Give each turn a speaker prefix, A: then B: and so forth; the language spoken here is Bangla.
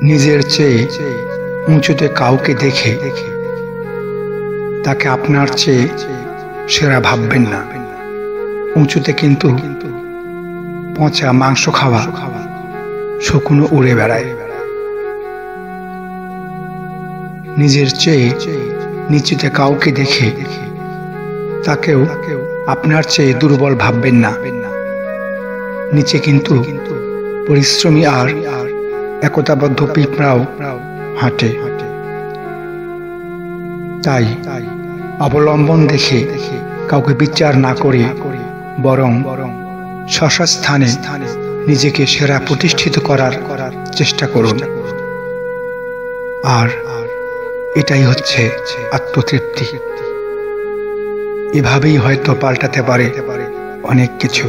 A: নিজের চেয়ে উঁচুতে কাউকে দেখে তাকে আপনার চেয়ে সেরা ভাববেন না। উঁচুতে কিন্তু পচা মাংস খাওয়া শকুনও উড়ে বেড়ায়। নিজের চেয়ে নিচুতে কাউকে দেখে তাকেও আপনার চেয়ে দুর্বল ভাববেন না। নিচে কিন্তু পরিশ্রমী আর একতাবদ্ধ পিঁপড়াও হাঁটে। তাই অবলম্বন দেখে কাউকে বিচার না করে বরং স্বস্থানে নিজেকে সেরা প্রতিষ্ঠিত করার চেষ্টা করুন। আর এটাই হচ্ছে আত্মতৃপ্তি। এভাবেই হয়তো পাল্টাতে পারে অনেক কিছু।